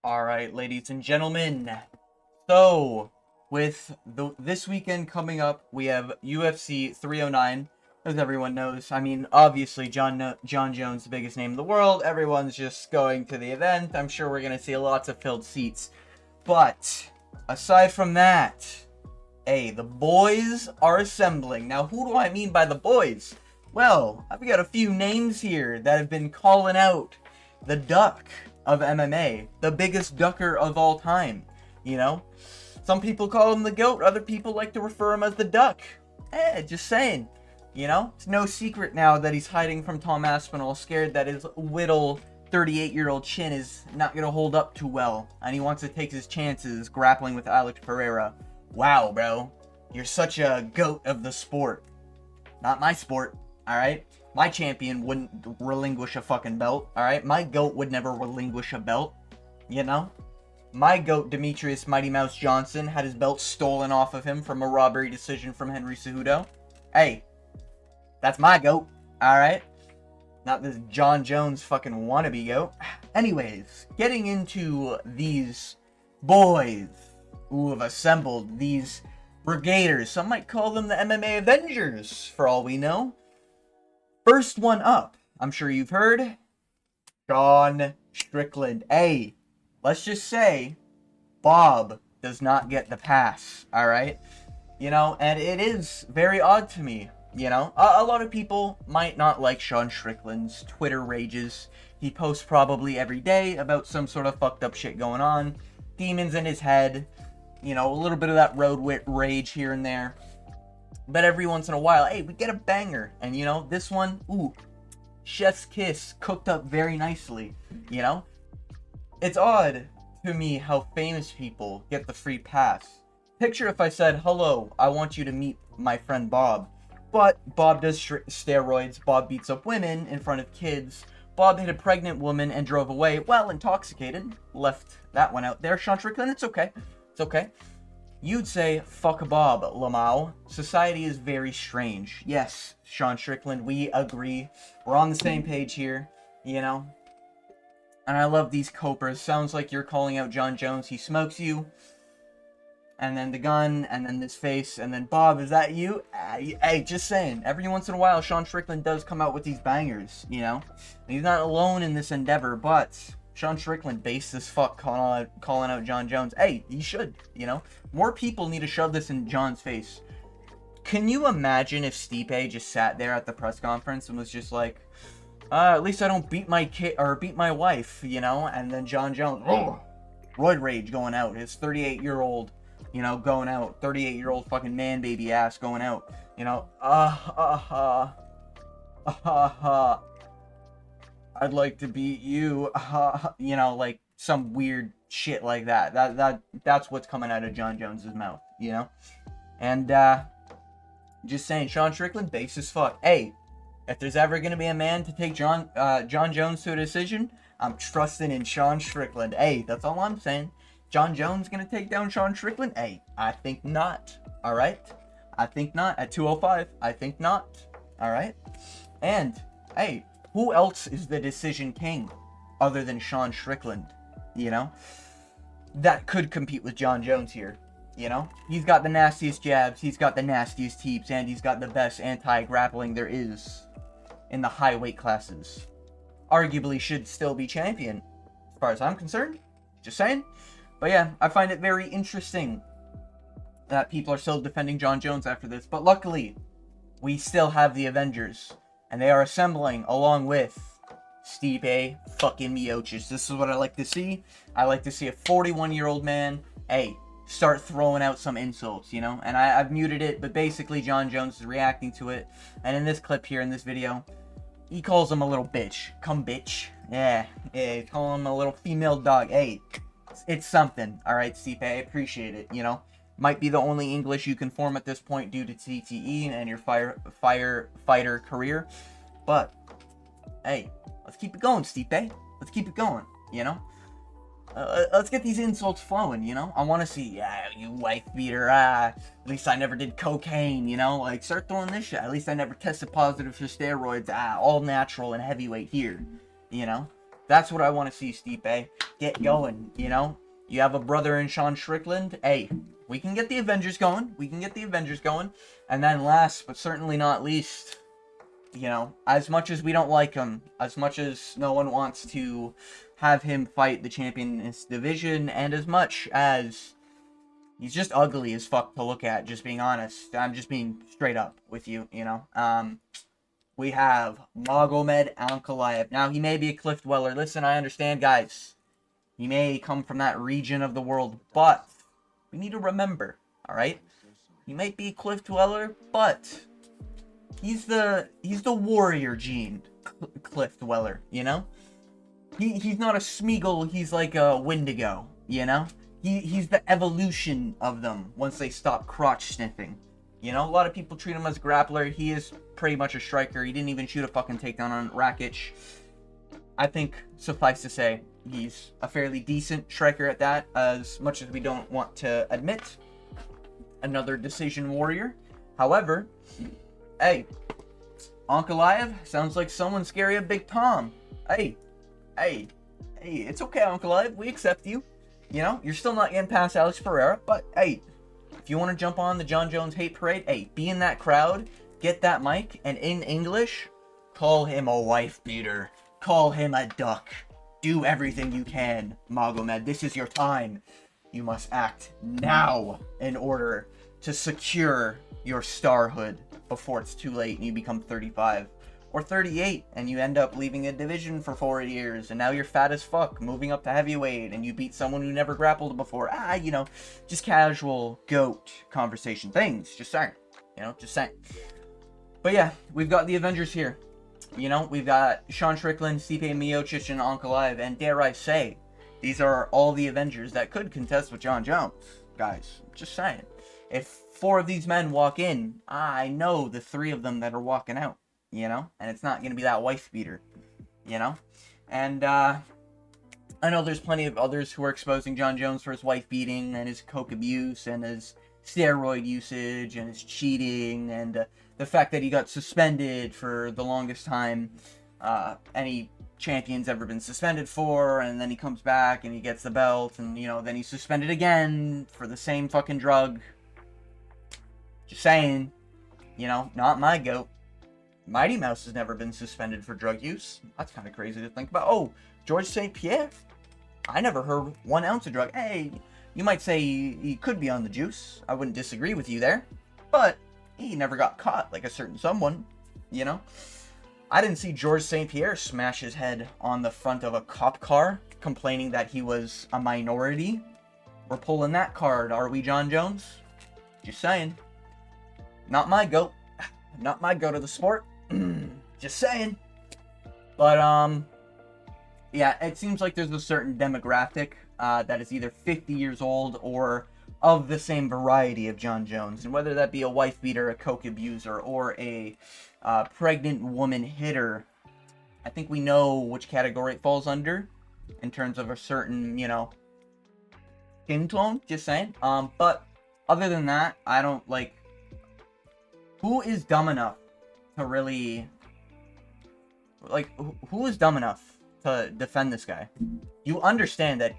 Alright, ladies and gentlemen. So, with this weekend coming up, we have UFC 309, as everyone knows. I mean, obviously, John Jones, the biggest name in the world. Everyone's just going to the event. I'm sure we're going to see lots of filled seats. But, aside from that, hey, the boys are assembling. Now, who do I mean by the boys? Well, I've got a few names here that have been calling out the duck of MMA, the biggest ducker of all time, you know? Some people call him the GOAT, other people like to refer him as the duck. Just saying, you know? It's no secret now that he's hiding from Tom Aspinall, scared that his little 38-year-old chin is not going to hold up too well, and he wants to take his chances grappling with Alex Pereira. Wow, bro. You're such a GOAT of the sport. Not my sport, alright? My champion wouldn't relinquish a fucking belt, alright? My GOAT would never relinquish a belt, you know? My GOAT, Demetrius Mighty Mouse Johnson, had his belt stolen off of him from a robbery decision from Henry Cejudo. Hey, that's my GOAT, alright? Not this John Jones fucking wannabe GOAT. Anyways, getting into these boys who have assembled, these brigaders. Some might call them the MMA Avengers, for all we know. First one up, I'm sure you've heard, Sean Strickland. Hey, let's just say, Bob does not get the pass, alright? You know, and it is very odd to me, you know? A lot of people might not like Sean Strickland's Twitter rages. He posts probably every day about some sort of fucked up shit going on. Demons in his head. You know, a little bit of that road wit rage here and there. But every once in a while, hey, we get a banger. And, you know, this one, ooh, chef's kiss, cooked up very nicely, you know? It's odd to me how famous people get the free pass. Picture if I said, hello, I want you to meet my friend Bob. But Bob does steroids, Bob beats up women in front of kids, Bob hit a pregnant woman and drove away while intoxicated. Left that one out there. Sean Strickland, it's okay. It's okay. You'd say, fuck Bob, Lamau. Society is very strange. Yes, Sean Strickland, we agree. We're on the same page here, you know? And I love these copers. Sounds like you're calling out John Jones. He smokes you. And then the gun, and then this face, and then Bob, is that you? Hey, just saying. Every once in a while, Sean Strickland does come out with these bangers, you know? And he's not alone in this endeavor, but Sean Strickland, based as fuck, calling out John Jones. Hey, he should, you know? More people need to shove this in John's face. Can you imagine if Stipe just sat there at the press conference and was just like, at least I don't beat my kid, or beat my wife, you know? And then John Jones, roid rage going out, his 38-year-old, you know, going out, 38-year-old fucking man baby ass going out, you know, I'd like to beat you, you know, like some weird shit like that. That's what's coming out of John Jones's mouth, you know? And, just saying, Sean Strickland, base as fuck. Hey, if there's ever gonna be a man to take John Jones to a decision, I'm trusting in Sean Strickland. Hey, that's all I'm saying. John Jones gonna take down Sean Strickland? Hey, I think not. Alright? I think not. At 205, I think not. Alright? And, hey, who else is the decision king other than Sean Strickland? You know? That could compete with John Jones here. You know? He's got the nastiest jabs, he's got the nastiest teeps, and he's got the best anti-grappling there is in the high weight classes. Arguably should still be champion, as far as I'm concerned. Just saying. But yeah, I find it very interesting that people are still defending John Jones after this. But luckily, we still have the Avengers. And they are assembling along with Stipe fucking Miocic. This is what I like to see. I like to see a 41-year-old man, hey, start throwing out some insults, you know? And I've muted it, but basically John Jones is reacting to it. And in this clip here, in this video, he calls him a little bitch. Come bitch. Yeah, calling him a little female dog. Hey, it's something, alright, Stipe, I appreciate it, you know? Might be the only English you can form at this point due to CTE and your fighter career. But, hey, let's keep it going, Stipe. Let's keep it going, you know? Let's get these insults flowing, you know? I want to see, yeah, you wife beater, at least I never did cocaine, you know? Like, start throwing this shit. At least I never tested positive for steroids, all natural and heavyweight here, you know? That's what I want to see, Stipe. Get going, you know? You have a brother in Sean Strickland. Hey, we can get the Avengers going. We can get the Avengers going. And then last, but certainly not least, you know, as much as we don't like him, as much as no one wants to have him fight the champion in this division, and as much as he's just ugly as fuck to look at, just being honest. I'm just being straight up with you, you know. We have Magomed Ankalaev. Now, he may be a cliff dweller. Listen, I understand, guys. He may come from that region of the world, but we need to remember, alright? He might be a cliff dweller, but he's the warrior gene cliff dweller, you know? He's not a Smeagol, he's like a Wendigo, you know? He's the evolution of them once they stop crotch sniffing. You know, a lot of people treat him as a grappler. He is pretty much a striker. He didn't even shoot a fucking takedown on Rakic. I think, suffice to say, he's a fairly decent striker at that, as much as we don't want to admit. Another decision warrior. However, hey, Ankalaev sounds like someone scary at Big Tom. Hey, it's okay, Ankalaev. We accept you. You know, you're still not getting past Alex Pereira, but hey, if you want to jump on the John Jones hate parade, hey, be in that crowd, get that mic, and in English, call him a wife beater. Call him a duck. Do everything you can, Magomed. This is your time. You must act now in order to secure your starhood before it's too late and you become 35. Or 38, and you end up leaving a division for 4 years, and now you're fat as fuck, moving up to heavyweight, and you beat someone who never grappled before. You know, just casual GOAT conversation things. Just saying. You know, just saying. But yeah, we've got the Avengers here. You know, we've got Sean Strickland, Stipe Miocic, and Ankalaev, and dare I say, these are all the Avengers that could contest with John Jones. Guys, just saying. If 4 of these men walk in, I know the 3 of them that are walking out. You know, and it's not going to be that wife beater, you know, and I know there's plenty of others who are exposing John Jones for his wife beating and his coke abuse and his steroid usage and his cheating and the fact that he got suspended for the longest time any champion's ever been suspended for, and then he comes back and he gets the belt, and you know, then he's suspended again for the same fucking drug. Just saying, you know, not my goat. Mighty Mouse has never been suspended for drug use. That's kind of crazy to think about. Oh, George St. Pierre? I never heard 1 ounce of drug. Hey, you might say he could be on the juice. I wouldn't disagree with you there. But he never got caught like a certain someone, you know? I didn't see George St. Pierre smash his head on the front of a cop car, complaining that he was a minority. We're pulling that card, are we, John Jones? Just saying. Not my goat. Not my goat of the sport. Just saying. But, yeah, it seems like there's a certain demographic that is either 50 years old or of the same variety of John Jones. And whether that be a wife beater, a coke abuser, or a pregnant woman hitter, I think we know which category it falls under in terms of a certain, you know, skin tone. Just saying. But other than that, I don't, like, who is dumb enough to really, like, who is dumb enough to defend this guy? You understand that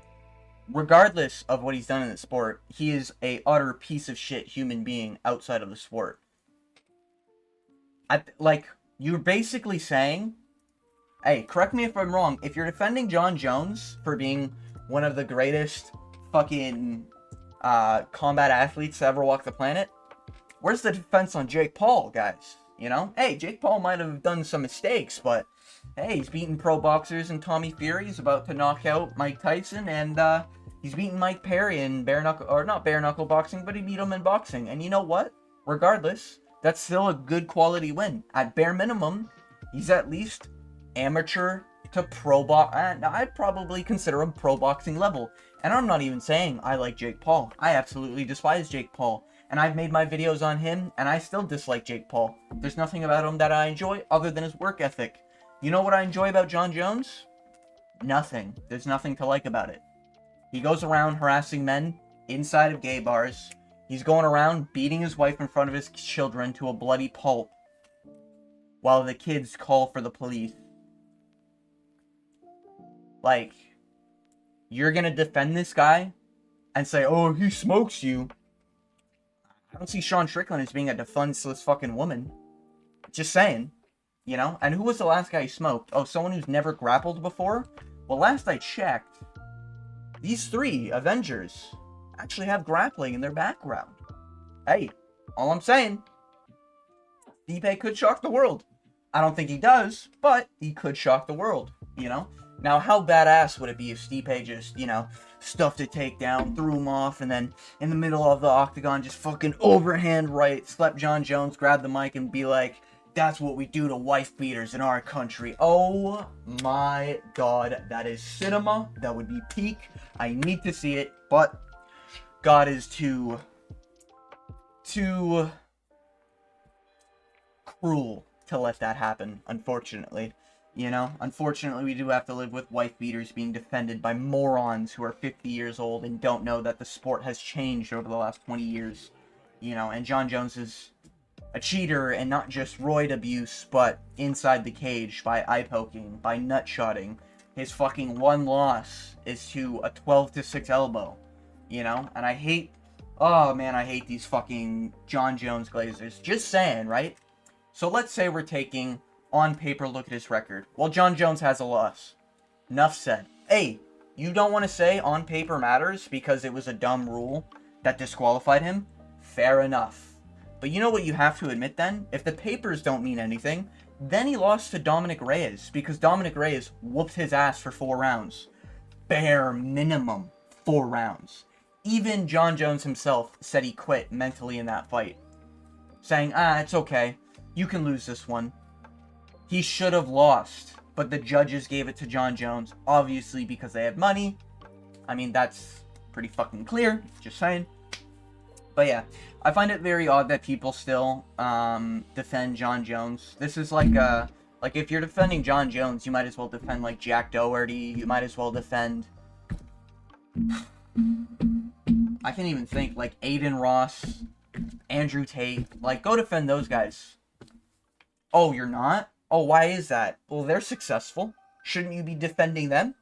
regardless of what he's done in the sport, he is a utter piece of shit human being outside of the sport. Like, you're basically saying, hey, correct me if I'm wrong, if you're defending John Jones for being one of the greatest fucking combat athletes to ever walk the planet, where's the defense on Jake Paul, guys? You know? Hey, Jake Paul might have done some mistakes, but hey, he's beaten pro boxers, and Tommy Fury is about to knock out Mike Tyson, and he's beaten Mike Perry in bare knuckle, or not bare knuckle boxing, but he beat him in boxing. And you know what? Regardless, that's still a good quality win. At bare minimum, he's at least amateur to pro box. I'd probably consider him pro boxing level. And I'm not even saying I like Jake Paul. I absolutely despise Jake Paul. And I've made my videos on him, and I still dislike Jake Paul. There's nothing about him that I enjoy other than his work ethic. You know what I enjoy about John Jones? Nothing. There's nothing to like about it. He goes around harassing men inside of gay bars. He's going around beating his wife in front of his children to a bloody pulp while the kids call for the police. Like, you're gonna defend this guy and say, oh, he smokes you. I don't see Sean Strickland as being a defenseless fucking woman. Just saying. You know? And who was the last guy he smoked? Oh, someone who's never grappled before? Well, last I checked, these 3 Avengers actually have grappling in their background. Hey, all I'm saying, Stipe could shock the world. I don't think he does, but he could shock the world, you know? Now, how badass would it be if Stipe just, you know, stuffed a takedown, threw him off, and then in the middle of the octagon just fucking overhand right, slept John Jones, grabbed the mic, and be like, that's what we do to wife beaters in our country. Oh my god, that is cinema. That would be peak. I need to see it, but God is too cruel to let that happen, unfortunately. You know, unfortunately, we do have to live with wife beaters being defended by morons who are 50 years old and don't know that the sport has changed over the last 20 years. You know, and John Jones is a cheater, and not just roid abuse, but inside the cage by eye poking, by nut shotting. His fucking one loss is to a 12-6 elbow, you know? And I hate, oh man, I hate these fucking John Jones glazers. Just saying, right? So let's say we're taking on paper look at his record. Well, John Jones has a loss. Enough said. Hey, you don't want to say on paper matters because it was a dumb rule that disqualified him? Fair enough. But you know what you have to admit then? If the papers don't mean anything, then he lost to Dominic Reyes because Dominic Reyes whooped his ass for 4 rounds. Bare minimum 4 rounds. Even John Jones himself said he quit mentally in that fight. Saying, it's okay. You can lose this one. He should have lost, but the judges gave it to John Jones, obviously because they had money. I mean, that's pretty fucking clear, just saying. But yeah, I find it very odd that people still defend John Jones. This is like if you're defending John Jones, you might as well defend like Jack Doherty. You might as well defend, I can't even think, like Aiden Ross, Andrew Tate. Like, go defend those guys. Oh, you're not? Oh, why is that? Well, they're successful. Shouldn't you be defending them?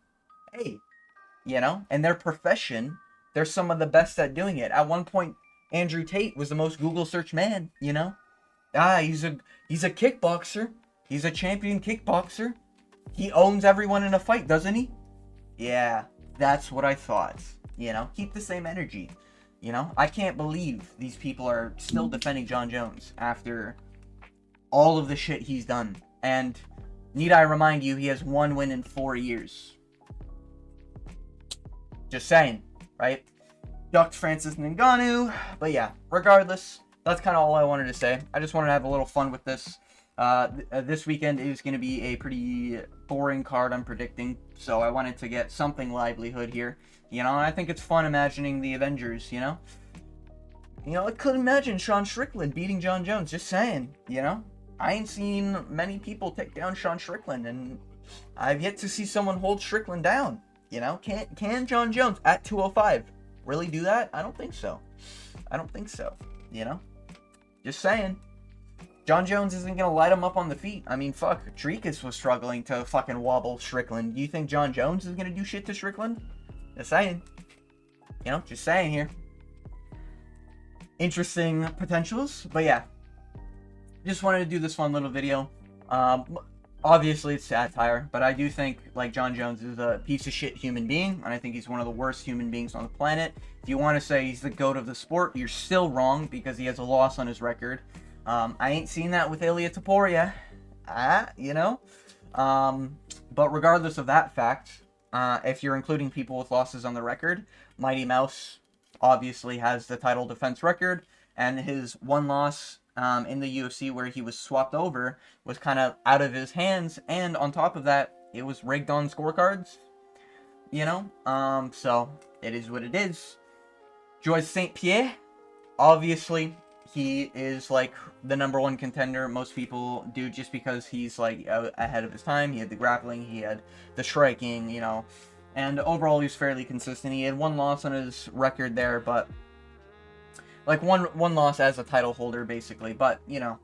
Hey, you know, in their profession, they're some of the best at doing it. At one point, Andrew Tate was the most Google search man, you know? He's a kickboxer. He's a champion kickboxer. He owns everyone in a fight, doesn't he? Yeah, that's what I thought. You know, keep the same energy. You know, I can't believe these people are still defending John Jones after all of the shit he's done. And need I remind you, he has 1 win in 4 years. Just saying, right? Ducked Francis Ngannou. But yeah, regardless, that's kind of all I wanted to say. I just wanted to have a little fun with this. This weekend is going to be a pretty boring card, I'm predicting. So I wanted to get something livelihood here. You know, and I think it's fun imagining the Avengers, you know? You know, I couldn't imagine Sean Strickland beating John Jones, just saying, you know? I ain't seen many people take down Sean Strickland, and I've yet to see someone hold Strickland down, you know? Can John Jones at 205 really do that? I don't think so. I don't think so, you know? Just saying. John Jones isn't going to light him up on the feet. I mean, fuck, Dricus was struggling to fucking wobble Strickland. Do you think John Jones is going to do shit to Strickland? Just saying. You know, just saying here. Interesting potentials, but yeah. Just wanted to do this fun little video. Obviously, it's satire, but I do think, like, John Jones is a piece of shit human being, and I think he's one of the worst human beings on the planet. If you want to say he's the GOAT of the sport, you're still wrong, because he has a loss on his record. I ain't seen that with Ilia Topuria, you know? But regardless of that fact, if you're including people with losses on the record, Mighty Mouse obviously has the title defense record, and his one loss in the UFC where he was swapped over was kind of out of his hands, and on top of that, it was rigged on scorecards, you know? So, it is what it is. Georges St-Pierre, obviously, he is, like, the #1 contender. Most people do, just because he's, like, ahead of his time. He had the grappling, he had the striking, you know, and overall he was fairly consistent. He had one loss on his record there, but like one loss as a title holder, basically. But, you know,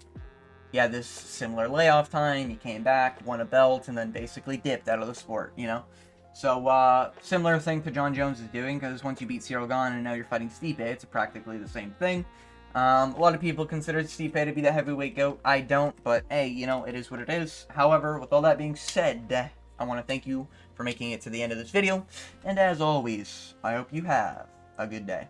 he had this similar layoff time. He came back, won a belt, and then basically dipped out of the sport, you know? So, similar thing to John Jones is doing, because once you beat Cyril Gane and now you're fighting Stipe, it's practically the same thing. A lot of people consider Stipe to be the heavyweight GOAT. I don't, but hey, you know, it is what it is. However, with all that being said, I want to thank you for making it to the end of this video, and as always, I hope you have a good day.